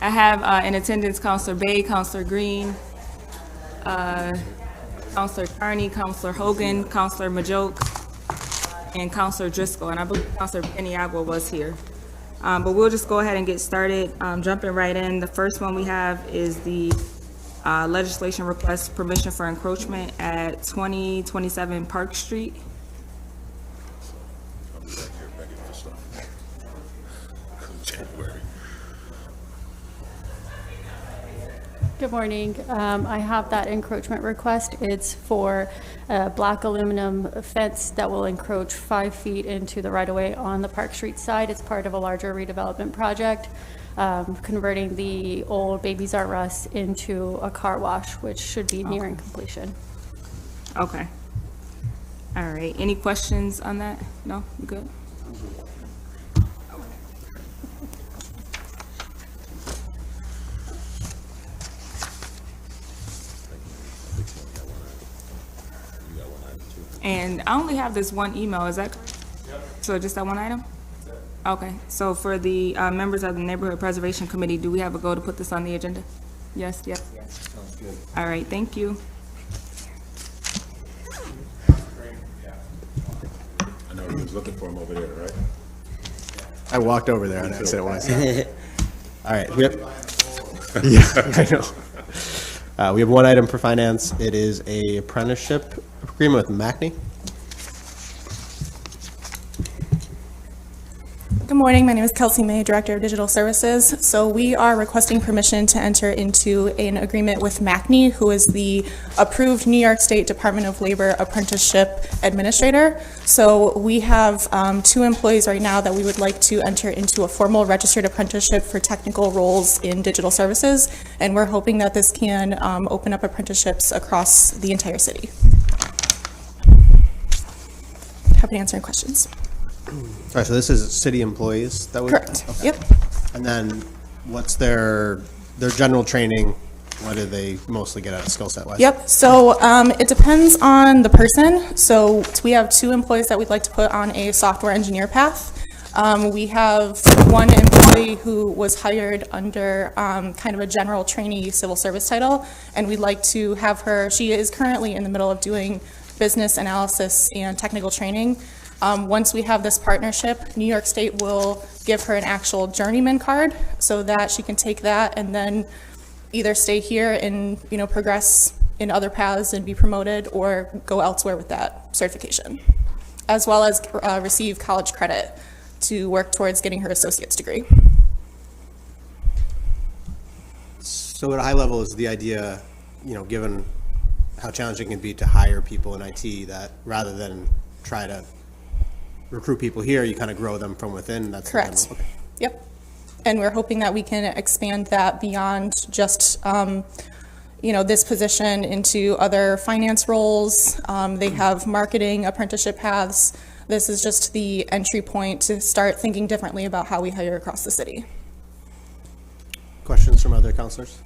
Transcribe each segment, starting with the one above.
I have in attendance Counselor Bay, Counselor Green, Counselor Carney, Counselor Hogan, Counselor Majoke, and Counselor Driscoll, and I believe Counselor Peniagua was here. But we'll just go ahead and get started, jumping right in. The first one we have is the legislation request permission for encroachment at 2027 Park Street. I'll be back here begging for stuff. January. Good morning. I have that encroachment request. It's for a black aluminum fence that will encroach 5 feet into the right-of-way on the Park Street side. It's part of a larger redevelopment project, converting the old Babies R Us into a car wash, which should be nearing completion. Okay. All right. Any questions on that? No? You good? And I only have this one email, is that correct? Yep. So just that one item? Okay, so for the members of the Neighborhood Preservation Committee, do we have a go to put this on the agenda? Yes, yes, yes. Sounds good. All right, thank you. I know he was looking for him over there, right? I walked over there and I said it was. All right. Yeah, I know. We have one item for finance. It is a apprenticeship agreement with MACNY. Good morning. My name is Kelsey May, Director of Digital Services. So we are requesting permission to enter into an agreement with MACNY, who is the approved New York State Department of Labor Apprenticeship Administrator. So we have 2 employees right now that we would like to enter into a formal registered apprenticeship for technical roles in digital services. And we're hoping that this can open up apprenticeships across the entire city. Happy to answer any questions. All right, so this is city employees that we. Correct. Okay. Yep. And then what's their general training? What do they mostly get out of skill set wise? Yep. So it depends on the person. So we have 2 employees that we'd like to put on a software engineer path. We have one employee who was hired under kind of a general trainee civil service title, and we'd like to have her. She is currently in the middle of doing business analysis and technical training. Once we have this partnership, New York State will give her an actual journeyman card so that she can take that and then either stay here and progress in other paths and be promoted, or go elsewhere with that certification, as well as receive college credit to work towards getting her associate's degree. So at a high level is the idea, given how challenging it can be to hire people in IT, that rather than try to recruit people here, you kind of grow them from within. That's correct. Okay. Yep. And we're hoping that we can expand that beyond just this position into other finance roles. They have marketing apprenticeship paths. This is just the entry point to start thinking differently about how we hire across the city. Questions from other counselors?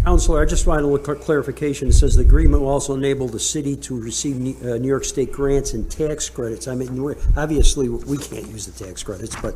Counselor, I just wanted a little clarification. It says the agreement will also enable the city to receive New York State grants and tax credits. I mean, obviously, we can't use the tax credits, but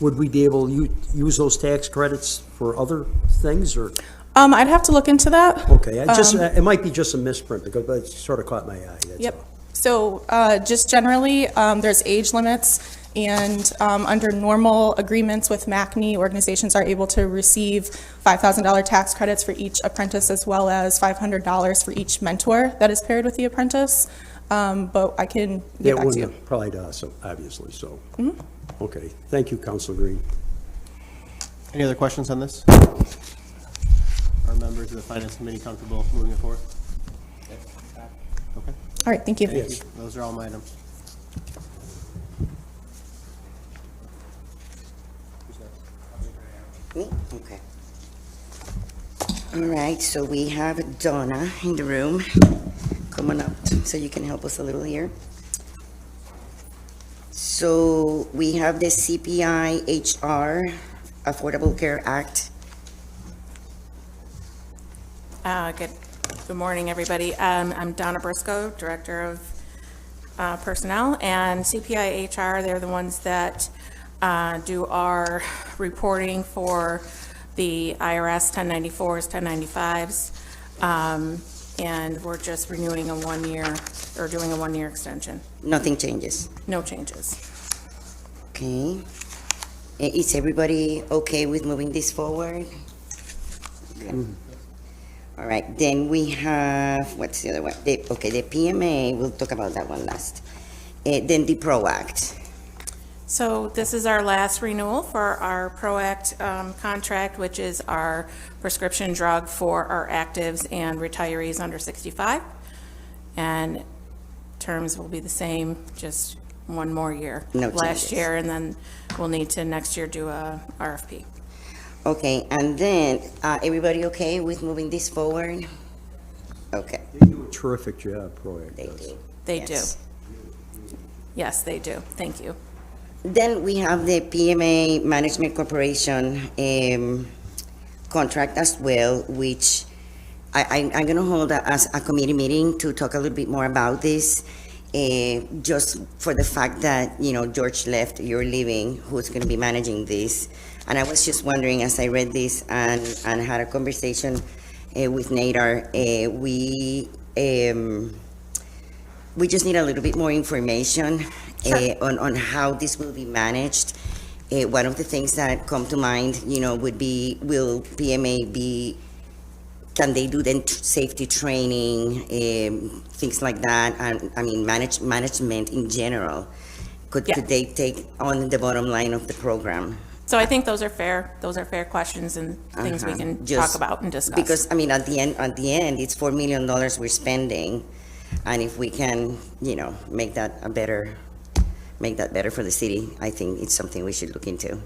would we be able to use those tax credits for other things, or? I'd have to look into that. Okay, it might be just a misprint, because it sort of caught my eye. Yep. All. So just generally, there's age limits. And under normal agreements with MACNY, organizations are able to receive $5,000 tax credits for each apprentice, as well as $500 for each mentor that is paired with the apprentice. But I can get back to you. That wouldn't apply to us, obviously, so. Mm-hmm. Okay, thank you, Councilor Green. Any other questions on this? Are members of the Finance Committee comfortable moving it forward? Okay. All right, thank you. Thank you. Those are all my items. Okay. All right, so we have Donna in the room. Come on up so you can help us a little here. So we have the CPI HR Affordable Care Act. Good morning, everybody. I'm Donna Briscoe, Director of Personnel, and CPI HR, they're the ones that do our reporting for the IRS 1094s, 1095s, and we're just renewing a 1 year, or doing a 1 year extension. Nothing changes. No changes. Okay. Is everybody okay with moving this forward? Okay. All right, then we have, what's the other one? The PMA, we'll talk about that one last. Then the PRO Act. So this is our last renewal for our PROACT contract, which is our prescription drug for our actives and retirees under 65. And terms will be the same, just 1 more year. No Last changes. year, and then we'll need to next year do a RFP. Okay, and then, everybody okay with moving this forward? Okay, They do a terrific job, ProAct they does. do. They do. Yes. Yes, they do. Thank you. Then we have the PMA Management Corporation contract as well, which I'm going to hold a committee meeting to talk a little bit more about this, just for the fact that, you know, George left, you're leaving, who's going to be managing this? And I was just wondering, as I read this and had a conversation with Nadar, we just need a little bit more information on how this will be managed. One of the things that come to mind, you know, would be, will PMA be, can they do then safety training, things like that? And I mean, management in general. Could they take on the bottom line of the program? So I think those are fair questions and things we can talk about and discuss. Because, I mean, at the end, it's $4 million we're spending. And if we can, you know, make that better for the city, I think it's something we should look into.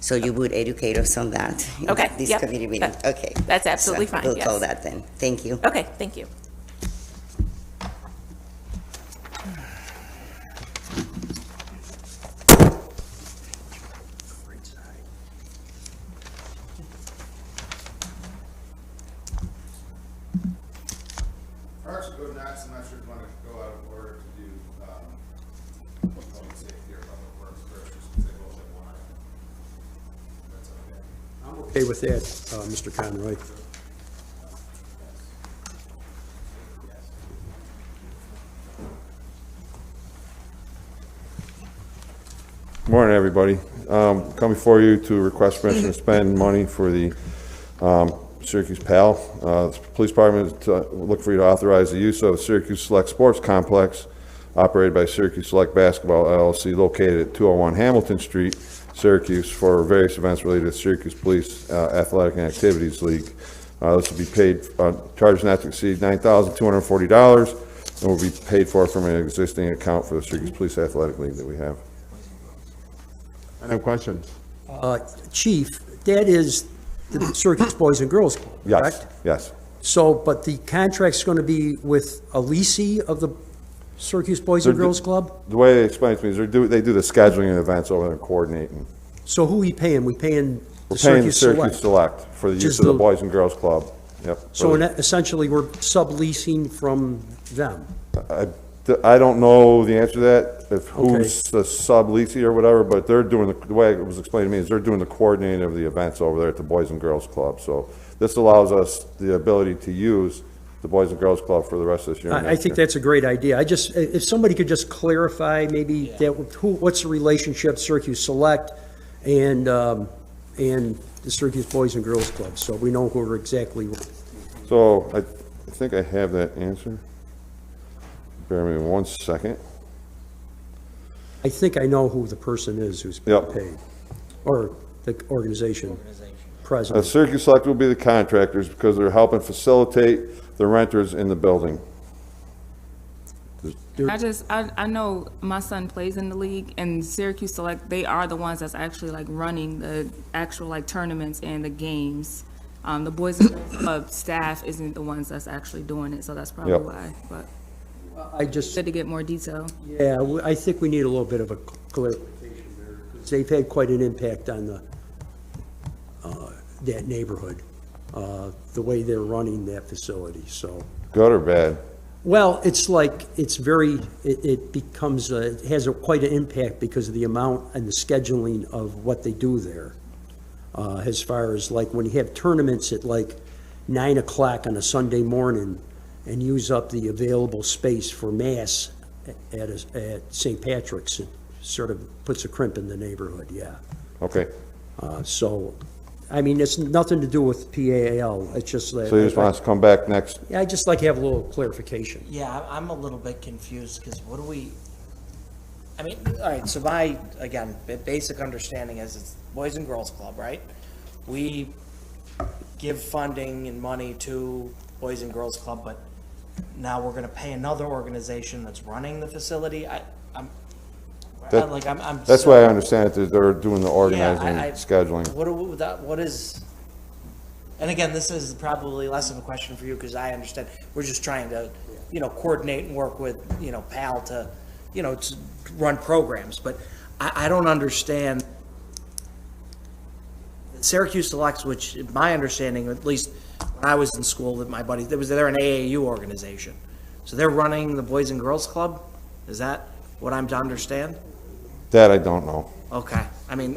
So you would educate us on that? in Okay, This yep. committee meeting? Okay. That's absolutely fine, We'll call yes. that then. Thank you. Okay, thank you. Parks will go next. I'm not sure if you want to go out of order to do public safety or public works first, just because they both have one item. That's okay. I'm okay with that, Mr. Conroy. Morning, everybody. Come before you to request permission to spend money for the Syracuse PAL. The police department look for you to authorize the use of the Syracuse Select Sports Complex operated by Syracuse Select Basketball LLC located at 201 Hamilton Street, Syracuse, for various events related to Syracuse Police Athletic and Activities League. This will be paid, charges not to exceed $9,240 and will be paid for from an existing account for the Syracuse Police Athletic League that we have. Any questions? Chief, that is the Syracuse Boys and Girls Club, Yes, correct? yes. So, but the contract's going to be with a leasee of the Syracuse Boys and They're- Girls Club? The way they explain it to me is they do the scheduling of events over there and coordinating. So who we paying? We paying We're the paying the Syracuse Syracuse Select? Select for the use Just of the the- Boys and Girls Club. Yep. So essentially, we're subleasing from them? I don't know the answer to that, if who's the sub-leasee or whatever, but they're doing, the way it was explained to me is they're doing the coordinating of the events over there at the Boys and Girls Club. So this allows us the ability to use the Boys and Girls Club for the rest of this year. and I next think year. that's a great idea. I just, if somebody could just clarify maybe that, what's the relationship Syracuse Select and the Syracuse Boys and Girls Club, so we know who we're exactly. So I think I have that answer. Bear with me 1 second. I think I know who the person is who's being Yep. paid, or the organization president. Syracuse Select will be the contractors because they're helping facilitate the renters in the building. I know my son plays in the league, and Syracuse Select, they are the ones that's actually like running the actual like tournaments and the games. The Boys and Girls Club staff isn't the ones that's actually doing it, so that's probably Yep. why, but I just, good to get more detail. yeah, I think we need a little bit of a clarification there, because they've had quite an impact on that neighborhood, the way they're running that facility, so. Good or bad? Well, it's like, it's very, it becomes, it has quite an impact because of the amount and the scheduling of what they do there. as far as like when you have tournaments at like 9 o'clock on a Sunday morning and use up the available space for mass at St. Patrick's, it sort of puts a crimp in the neighborhood, yeah. Okay, So, I mean, it's nothing to do with PAL, it's just that. so you just want us to come back next, Yeah, I'd just like to have a little clarification. Yeah, I'm a little bit confused, because what do we, I mean, all right, so my, again, basic understanding is it's Boys and Girls Club, right? We give funding and money to Boys and Girls Club, but now we're gonna pay another organization that's running the facility? I'm that's why I understand it, that they're doing the organizing, I- scheduling. What is, and again, this is probably less of a question for you, because I understand, we're just trying to, coordinate and work with, PAL to, to run programs, but I don't understand. Syracuse Selects, which my understanding, at least when I was in school, that my buddies, they're an AAU organization. So they're running the Boys and Girls Club? Is that what I'm to understand? That I don't know. Okay, I mean,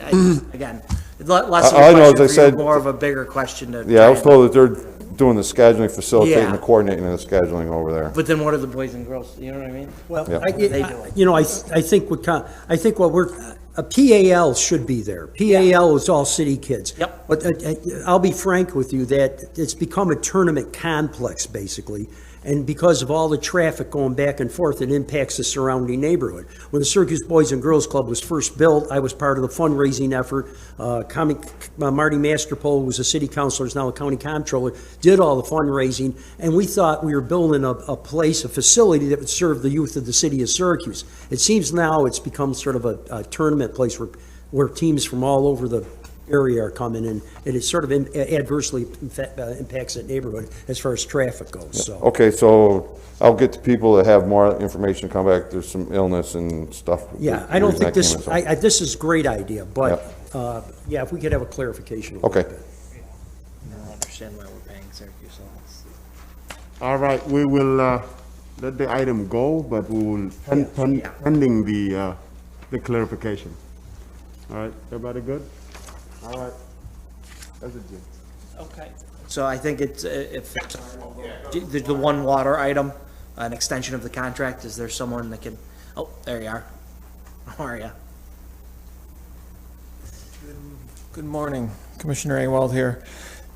again, less of All I a know is question they for said- you, more of a bigger question to. Yeah, I was try and- told that they're doing the scheduling, facilitating Yeah. the coordinating and the scheduling over there. But then what are the Boys and Girls, you know what I mean? Well, Yeah. I think what we're, a PAL should be there. PAL is all city kids. Yep. But I'll be frank with you that it's become a tournament complex, basically. And because of all the traffic going back and forth, it impacts the surrounding neighborhood. When the Syracuse Boys and Girls Club was first built, I was part of the fundraising effort. Marty Masterpole, who was a city councilor, is now a county comptroller, did all the fundraising, and we thought we were building a place, a facility that would serve the youth of the city of Syracuse. It seems now it's become sort of a tournament place where teams from all over the area are coming in, and it sort of adversely impacts that neighborhood as far as traffic goes, so. Okay, so I'll get to people that have more information, come back, there's some illness and stuff. Yeah, I don't Reason think this, came in, so- this is a great idea, but, yeah, if we could have a clarification. a little Okay. bit. I don't understand why we're paying Syracuse Selects. All right, we will let the item go, but we will pending the clarification. All right, everybody good? All right. That's it, Jim. Okay. So I think it's, if, the one water item, an extension of the contract, is there someone that can, oh, there you are. How are you? Good morning, Commissioner Awald here.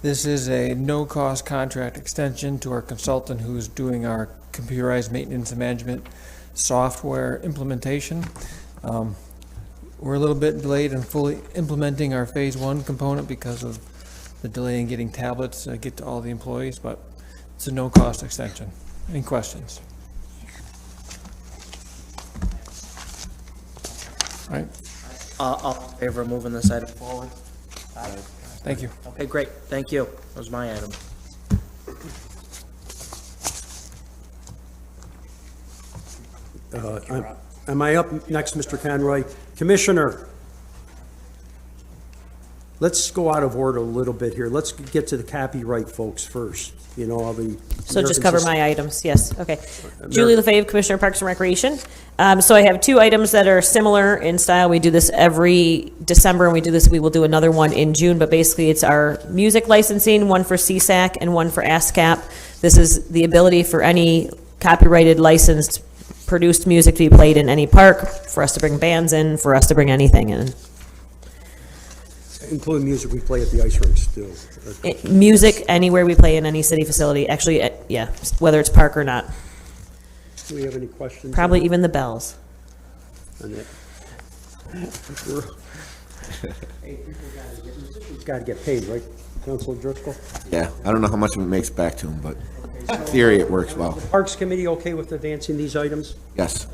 This is a no-cost contract extension to our consultant who's doing our computerized maintenance and management software implementation. We're a little bit delayed in fully implementing our phase one component because of the delay in getting tablets to get to all the employees, but it's a no-cost extension. Any questions? All right, All in favor of moving this item forward? thank you. Okay, great, thank you. That was my item. Am I up next, Mr. Conroy? Commissioner, let's go out of order a little bit here. Let's get to the copyright folks first, all the. So just cover my items, yes, okay. American- Julie LaFave, Commissioner of Parks and Recreation. So I have two items that are similar in style. We do this every December, and we will do another one in June, but basically it's our music licensing, one for CSAC and one for ASCAP. This is the ability for any copyrighted licensed produced music to be played in any park, for us to bring bands in, for us to bring anything in. Including music we play at the ice rinks, too. Music anywhere we play in any city facility, actually, yeah, whether it's park or not. Do we have any questions? Probably even the bells. on that? Musicians got to get paid, right, Councilor Driscoll? Yeah, I don't know how much of it makes back to him, but in theory, it works well. Parks Committee okay with advancing these items? Yes.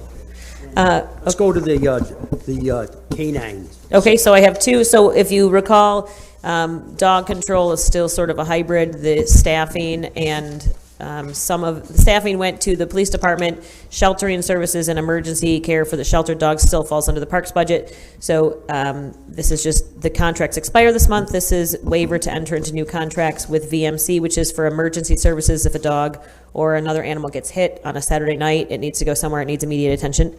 Let's go to the canine. Okay, so I have two. So if you recall, dog control is still sort of a hybrid. The staffing and some of the staffing went to the police department. Sheltering services and emergency care for the sheltered dogs still falls under the parks budget. So this is just, the contracts expire this month. This is waiver to enter into new contracts with VMC, which is for emergency services. If a dog or another animal gets hit on a Saturday night, it needs to go somewhere, it needs immediate attention.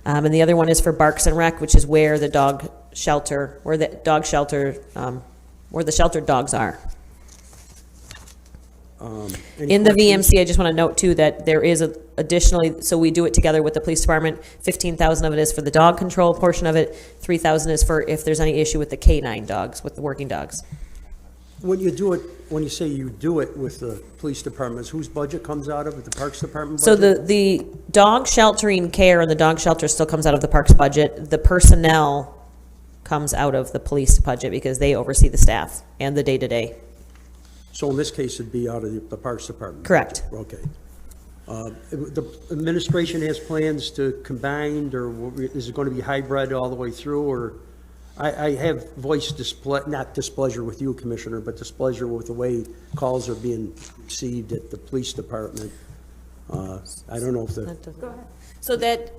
And the other one is for Barks and Rec, which is where the dog shelter where the sheltered dogs are. Any In the questions? VMC, I just want to note too that there is additionally, so we do it together with the police department. 15,000 of it is for the dog control portion of it. 3,000 is for if there's any issue with the canine dogs, with the working dogs. When you do it, when you say you do it with the police departments, whose budget comes out of it? The Parks Department So budget? the dog sheltering care and the dog shelter still comes out of the parks budget. The personnel comes out of the police budget because they oversee the staff and the day-to-day. So in this case, it'd be out of the Parks Department? Correct. Okay. The administration has plans to combine, or is it going to be hybrid all the way through, or? I have voiced not displeasure with you, Commissioner, but displeasure with the way calls are being received at the police department. I don't know if the. Go ahead. So that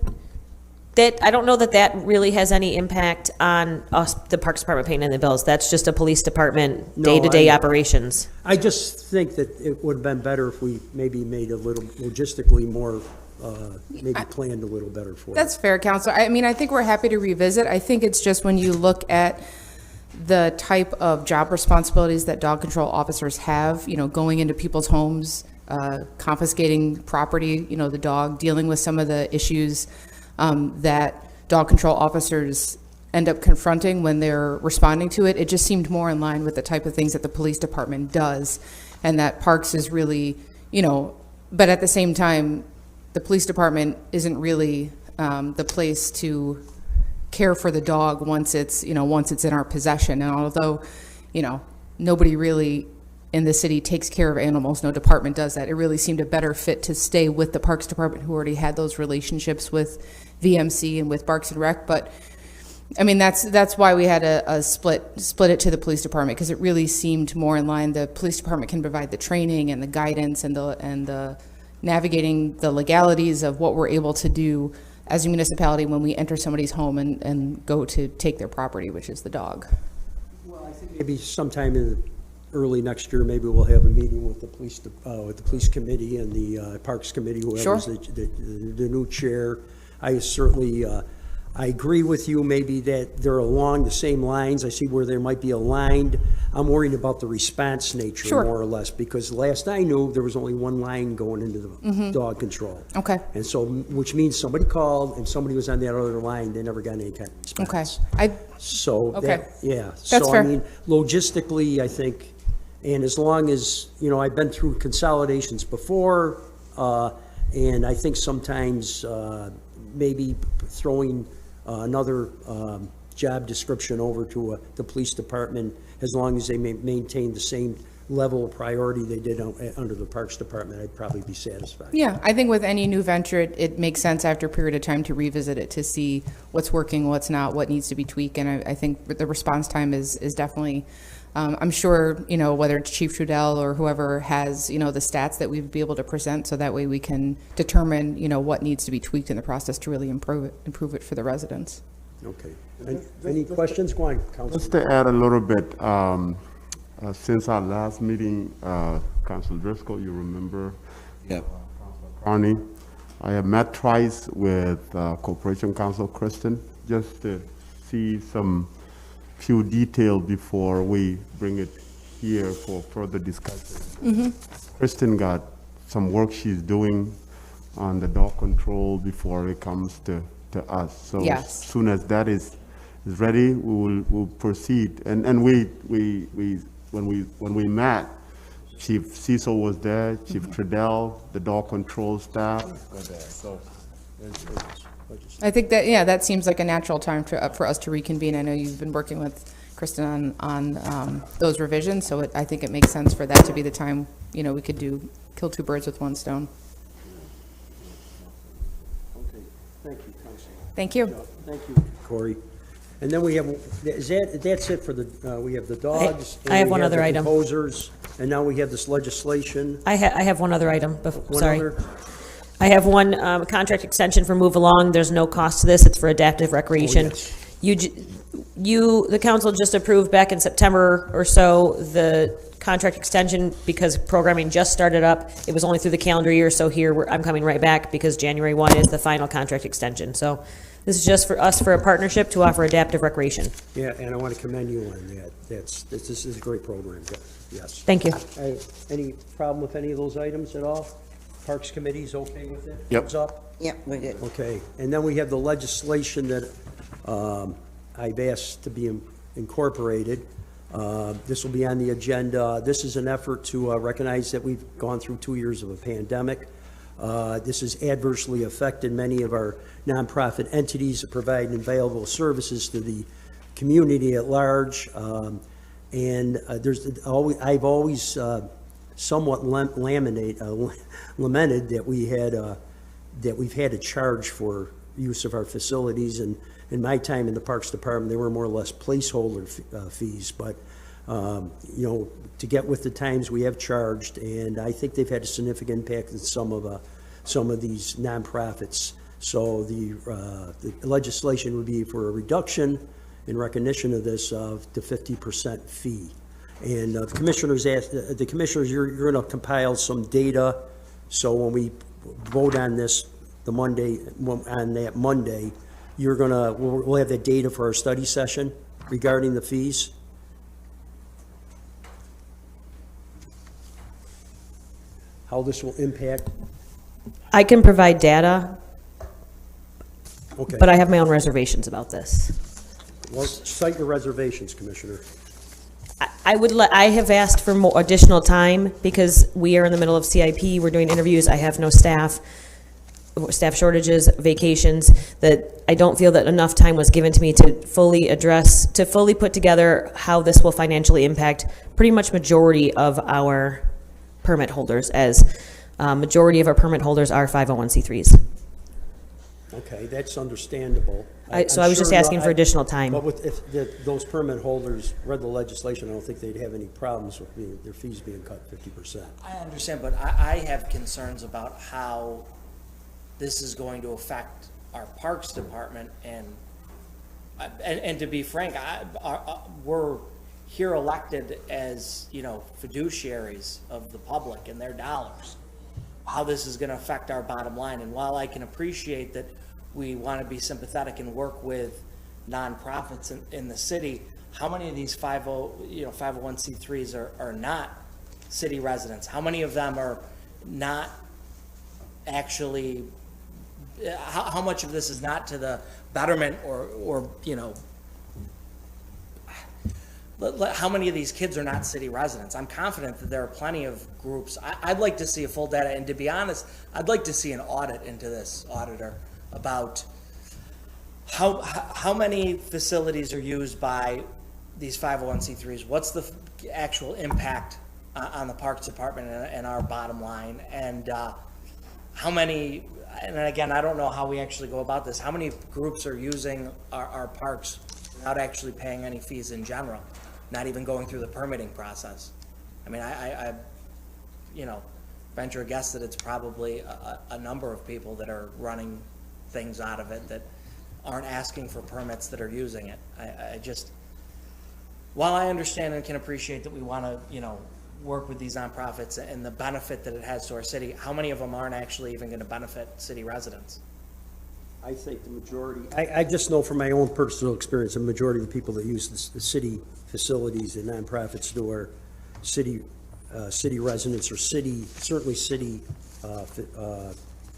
I don't know that really has any impact on us, the Parks Department paying in the bills. That's just a police department day-to-day operations. I just think that it would have been better if we maybe made a little logistically more, maybe planned a little better for it. That's fair, Counselor. I mean, I think we're happy to revisit. I think it's just when you look at the type of job responsibilities that dog control officers have, you know, going into people's homes, confiscating property, you know, the dog, dealing with some of the issues that dog control officers end up confronting when they're responding to it. It just seemed more in line with the type of things that the police department does, and that Parks is really, you know, but at the same time, the police department isn't really the place to care for the dog once it's, you know, once it's in our possession. And although, you know, nobody really in the city takes care of animals, no department does that, it really seemed a better fit to stay with the Parks Department, who already had those relationships with VMC and with Parks and Rec. But I mean, that's why we had a split it to the police department, because it really seemed more in line. The police department can provide the training and the guidance and the navigating the legalities of what we're able to do as a municipality when we enter somebody's home and go to take their property, which is the dog. Well, I think maybe sometime in early next year, maybe we'll have a meeting with the police committee and the Parks Committee, whoever's Sure. the new chair. I certainly, I agree with you maybe that they're along the same lines. I see where they might be aligned. I'm worried about the response nature, Sure. more or less, because last I knew, there was only one line going into the dog control. Okay. And so, which means somebody called and somebody was on that other line, they never got any kind of response. Okay. So, Okay. that, yeah. That's So, fair. I mean, logistically, I think, and as long as, you know, I've been through consolidations before, and I think sometimes maybe throwing another job description over to the police department, as long as they maintain the same level of priority they did under the Parks Department, I'd probably be satisfied. Yeah, I think with any new venture, it makes sense after a period of time to revisit it, to see what's working, what's not, what needs to be tweaked. And I think the response time is definitely, I'm sure, you know, whether it's Chief Trudell or whoever has, you know, the stats that we'd be able to present, so that way we can determine, you know, what needs to be tweaked in the process to really improve it for the residents. Okay. Any questions? Go on, Councilman. Just to add a little bit, since our last meeting, Council Driscoll, you remember? Yeah. Carney, I have met twice with Corporation Counsel Kristen, just to see some few details before we bring it here for further discussion. Kristen got some work she's doing on the dog control before it comes to us. So Yes. as soon as that is ready, we'll proceed. And when we met, Chief Cecil was there, Chief Trudell, the dog control staff were there. So I think that, yeah, that seems like a natural time for us to reconvene. I know you've been working with Kristen on those revisions, so I think it makes sense for that to be the time, you know, we could kill two birds with one stone. Okay, thank you, Councilman. Thank you. Thank you, Corey. And then we have, that's it for the, we have the dogs. I have and we one other the item. Composers, and now we have this legislation. I have one other item, One sorry. other- I have one contract extension for Move Along. There's no cost to this. It's for adaptive recreation. The council just approved back in September or so the contract extension because programming just started up. It was only through the calendar year, so here I'm coming right back because January 1 is the final contract extension. So This is just for us, for a partnership to offer adaptive recreation. Yeah, and I want to commend you on that. This is a great program, yes. Thank you. Any problem with any of those items at all? Parks Committee's okay with it? Yep. Thumbs up? Yeah, we're good. Okay, and then we have the legislation that I've asked to be incorporated. This will be on the agenda. This is an effort to recognize that we've gone through 2 years of a pandemic. This has adversely affected many of our nonprofit entities that provide available services to the community at large. And I've always somewhat lamented that we've had to charge for use of our facilities. And in my time in the Parks Department, they were more or less placeholder fees. But to get with the times, we have charged, and I think they've had a significant impact on some of these nonprofits. So the legislation would be for a reduction in recognition of this of the 50% fee. And the commissioners asked, you're going to compile some data. So when we vote on this on that Monday, we'll have that data for our study session regarding the fees. How this will impact. I can provide data, Okay. but I have my own reservations about this. Well, cite your reservations, Commissioner. I have asked for more additional time because we are in the middle of CIP. We're doing interviews. I have no staff shortages, vacations, that I don't feel that enough time was given to me to fully put together how this will financially impact pretty much majority of our permit holders, as majority of our permit holders are 501c3s. Okay, that's understandable. So I was just asking for additional time. But if those permit holders read the legislation, I don't think they'd have any problems with their fees being cut 50%. I understand, but I have concerns about how this is going to affect our Parks Department, and to be frank, we're here elected as, fiduciaries of the public and their dollars. How this is going to affect our bottom line, and while I can appreciate that we want to be sympathetic and work with nonprofits in the city, how many of these 501c3s are not city residents? How many of them are not actually? How much of this is not to the betterment or how many of these kids are not city residents? I'm confident that there are plenty of groups. I'd like to see a full data, and to be honest, I'd like to see an audit into this, auditor, about how many facilities are used by these 501c3s. What's the actual impact on the Parks Department and our bottom line, and how many? And again, I don't know how we actually go about this. How many groups are using our parks without actually paying any fees in general, not even going through the permitting process? I mean, I venture a guess that it's probably a number of people that are running things out of it that aren't asking for permits that are using it. I just, while I understand and can appreciate that we want to, work with these nonprofits and the benefit that it has to our city, how many of them aren't actually even going to benefit city residents? I think the majority, I just know from my own personal experience, the majority of the people that use the city facilities and nonprofits do are city residents or certainly city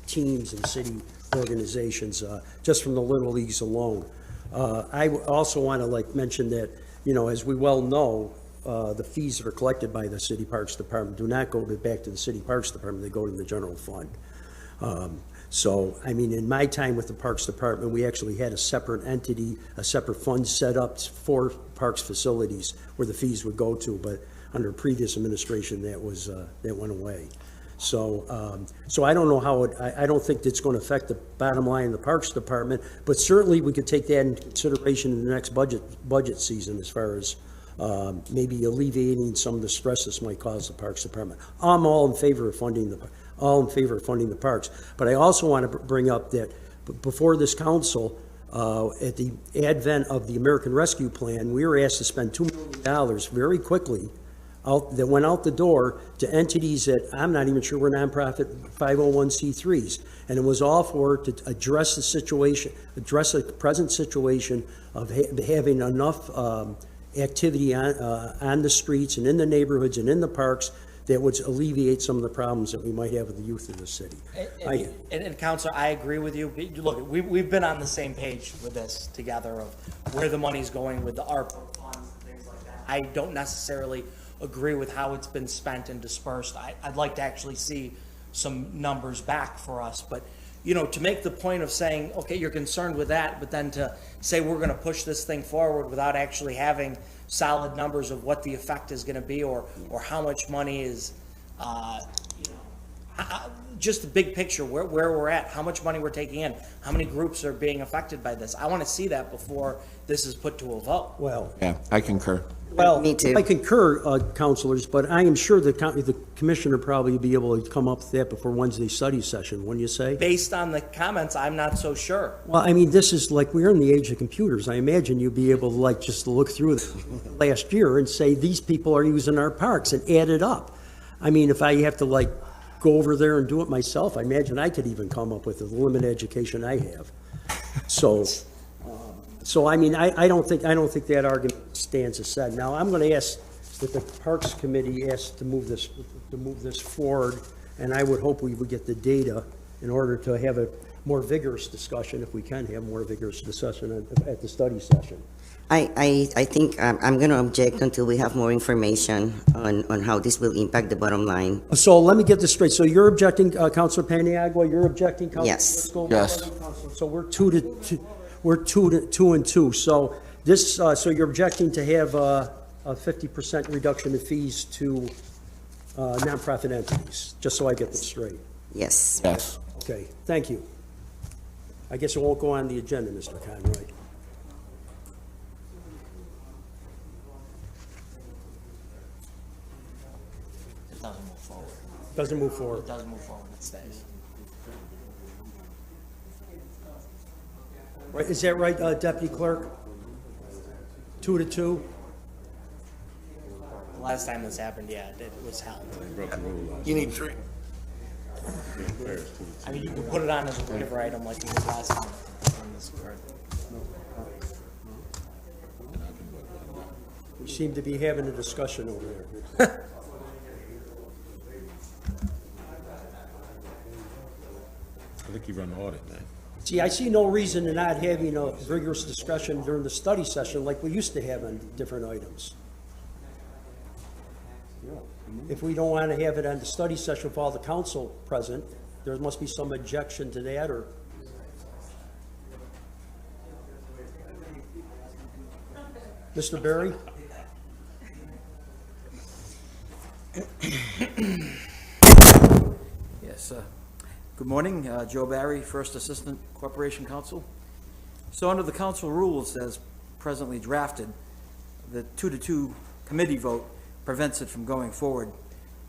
teams and city organizations, just from the Little Leagues alone. I also want to mention that, as we well know, the fees that are collected by the City Parks Department do not go back to the City Parks Department, they go to the general fund. So, I mean, in my time with the Parks Department, we actually had a separate entity, a separate fund set up for parks facilities where the fees would go to, but under previous administration, that went away. So, so I don't know how I don't think it's going to affect the bottom line of the Parks Department, but certainly we could take that into consideration in the next budget season as far as maybe alleviating some of the stress this might cause the Parks Department. I'm all in favor of funding the parks, but I also want to bring up that before this council, at the advent of the American Rescue Plan, we were asked to spend $2 million very quickly that went out the door to entities that I'm not even sure were nonprofit 501c3s. And it was all to address the situation, address the present situation of having enough activity on the streets and in the neighborhoods and in the parks that would alleviate some of the problems that we might have with the youth in the city. And Counselor, I agree with you. Look, we've been on the same page with this together of where the money's going with the ARPA funds and things like that. I don't necessarily agree with how it's been spent and dispersed. I'd like to actually see some numbers back for us, but to make the point of saying, okay, you're concerned with that, but then to say we're going to push this thing forward without actually having solid numbers of what the effect is going to be or how much money is, just the big picture, where we're at, how much money we're taking in, how many groups are being affected by this. I want to see that before this is put to a vote. Well, Yeah, I concur. well, Me too. I concur, counselors, but I am sure the commissioner probably will be able to come up with that before Wednesday's study session, wouldn't you say? Based on the comments, I'm not so sure. Well, I mean, this is like, we're in the age of computers. I imagine you'd be able to just look through last year and say, these people are using our parks and add it up. I mean, if I have to go over there and do it myself, I imagine I could even come up with the limited education I have. So I mean, I don't think that argument stands aside. Now, I'm going to ask that the Parks Committee ask to move this forward, and I would hope we would get the data in order to have a more vigorous discussion, if we can have more vigorous discussion at the study session. I think I'm going to object until we have more information on how this will impact the bottom line. So let me get this straight. So you're objecting, Councilor Paniagua, you're objecting, Councilor Yes. Driscoll? Yes. So we're two and two. So this, so you're objecting to have a 50% reduction in fees to nonprofit entities, just so I get this straight. Yes. Yes. Okay, thank you. I guess it won't go on the agenda, Mr. Conroy. It doesn't move forward. Doesn't move forward. It doesn't move forward, it stays. Right, is that right, Deputy Clerk? 2 to 2? The last time this happened, yeah, it was held. You need 3. I mean, you can put it on as a waiver item like we did last time. on this card. We seem to be having a discussion over there. I think you run the audit, man. See, I see no reason in not having a rigorous discussion during the study session like we used to have on different items. If we don't want to have it on the study session with all the council present, there must be some objection to that, or... Mr. Berry? Yes, good morning, Joe Barry, First Assistant Corporation Counsel. So under the council rules as presently drafted, the 2-to-2 committee vote prevents it from going forward.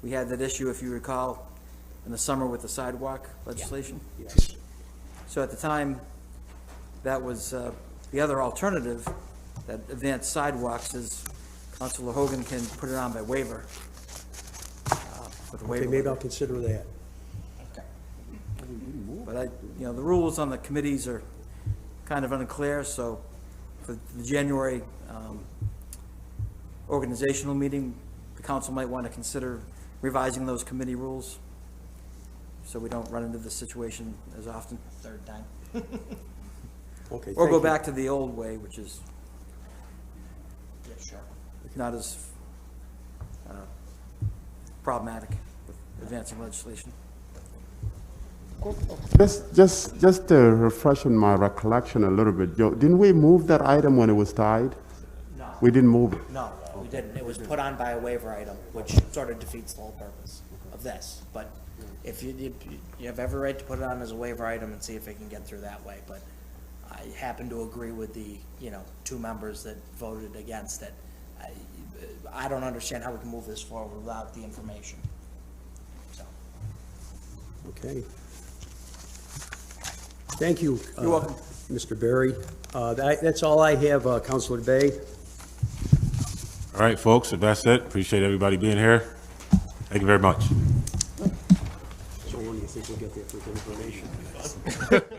We had that issue, if you recall, in the summer with the sidewalk legislation. Yes. So at the time, that was the other alternative, that advanced sidewalks, is Councilor Hogan can put it on by waiver. With a waiver. Okay, maybe I'll consider that. But the rules on the committees are kind of unclear, so for the January organizational meeting, the council might want to consider revising those committee rules so we don't run into this situation as often. Third time. Okay. Or thank go you. back to the old way, which is Yeah, sure. not as problematic with advancing legislation. Just to refresh on my recollection a little bit, Joe, didn't we move that item when it was tied? No. We didn't move it. No, we didn't. It was put on by a waiver item, which sort of defeats the whole purpose of this. But if you have every right to put it on as a waiver item and see if it can get through that way. But I happen to agree with the, 2 members that voted against it. I don't understand how we can move this forward without the information. So. Okay. Thank you. You're welcome. Mr. Berry. That's all I have, Councilor Bay. All right, folks, if that's it, appreciate everybody being here. Thank you very much. So when do you think we'll get the information?